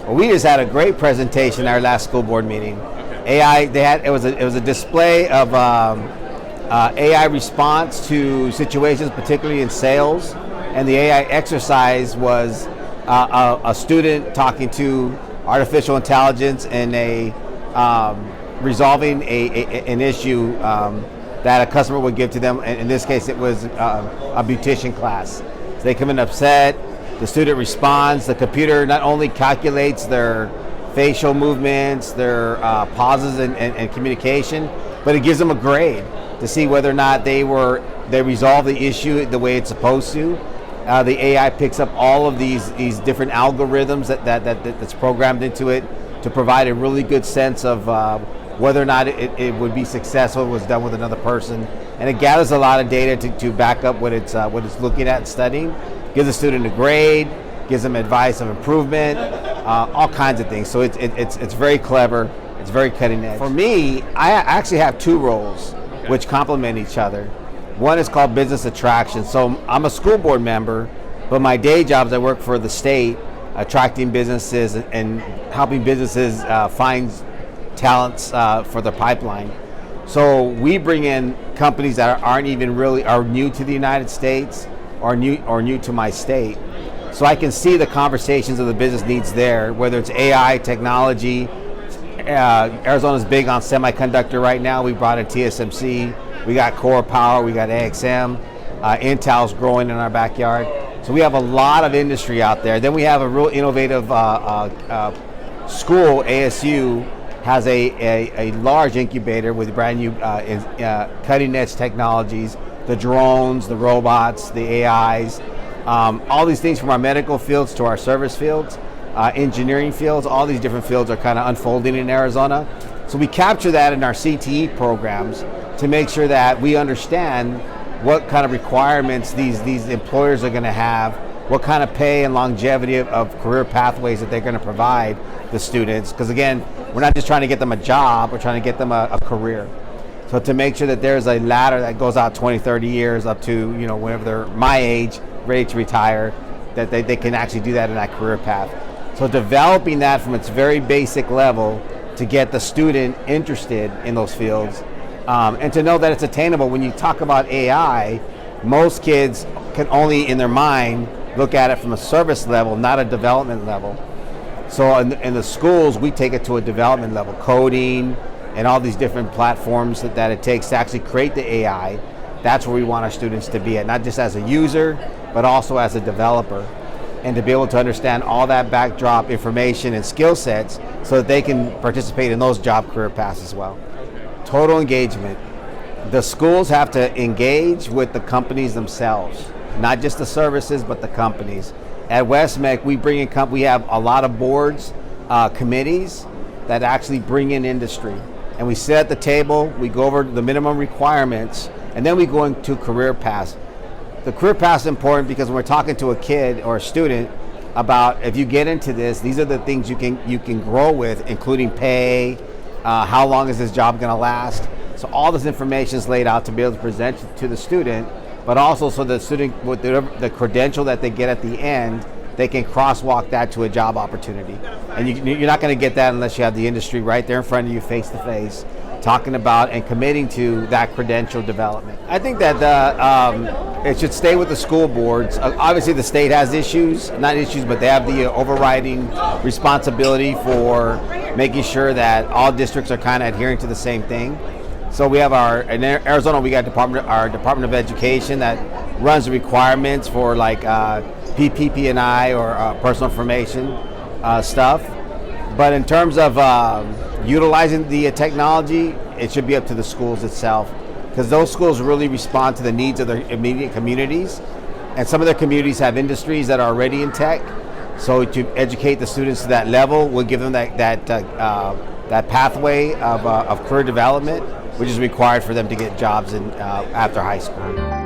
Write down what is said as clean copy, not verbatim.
Well, we just had a great presentation at our last school board meeting. Okay. AI, it was a display of AI response to situations, particularly in sales. And the AI exercise was a student talking to artificial intelligence and resolving an issue that a customer would give to them. In this case, it was a beautician class. So they come in upset, the student responds, the computer not only calculates their facial movements, their pauses and communication, but it gives them a grade to see whether or not they resolved the issue the way it's supposed to. The AI picks up all of these different algorithms that's programmed into it to provide a really good sense of whether or not it would be successful if it was done with another person. And it gathers a lot of data to back up what it's looking at and studying. Gives the student a grade, gives them advice of improvement, all kinds of things. So it's very clever, it's very cutting edge. For me, I actually have two roles which complement each other. One is called business attraction. So I'm a school board member, but my day job is I work for the state, attracting businesses and helping businesses find talents for their pipeline. So we bring in companies that aren't even really are new to the United States or new to my state. So I can see the conversations of the business needs there, whether it's AI, technology. Arizona's big on semiconductor right now. We brought in TSMC, we got Core Power, we got AXM, Intel's growing in our backyard. So we have a lot of industry out there. Then we have a real innovative school, ASU, has a large incubator with brand new cutting edge technologies, the drones, the robots, the AIs, all these things from our medical fields to our service fields, engineering fields, all these different fields are kind of unfolding in Arizona. So we capture that in our CTE programs to make sure that we understand what kind of requirements these employers are going to have, what kind of pay and longevity of career pathways that they're going to provide the students. Because again, we're not just trying to get them a job, we're trying to get them a career. So to make sure that there's a ladder that goes out 20, 30 years up to, whenever they're my age, ready to retire, that they can actually do that in that career path. So developing that from its very basic level to get the student interested in those fields, and to know that it's attainable. When you talk about AI, most kids can only in their mind look at it from a service level, not a development level. So in the schools, we take it to a development level, coding and all these different platforms that it takes to actually create the AI. That's where we want our students to be at, not just as a user, but also as a developer, and to be able to understand all that backdrop information and skill sets so that they can participate in those job career paths as well. Total engagement. The schools have to engage with the companies themselves, not just the services, but the companies. At WestMec, we have a lot of boards, committees that actually bring in industry. And we sit at the table, we go over the minimum requirements, and then we go into career paths. The career path is important because when we're talking to a kid or a student about if you get into this, these are the things you can grow with, including pay, how long is this job going to last. So all this information is laid out to be able to present to the student, but also so the student, with the credential that they get at the end, they can crosswalk that to a job opportunity. And you're not going to get that unless you have the industry right there in front of you, face to face, talking about and committing to that credential development. I think that it should stay with the school boards. Obviously the state has issues, not issues, but they have the overriding responsibility for making sure that all districts are kind of adhering to the same thing. So we have in Arizona, we got our Department of Education that runs the requirements for like PPP&I or personal information stuff. But in terms of utilizing the technology, it should be up to the schools itself, because those schools really respond to the needs of their immediate communities. And some of their communities have industries that are already in tech. So to educate the students to that level will give them that pathway of career development, which is required for them to get jobs after high school.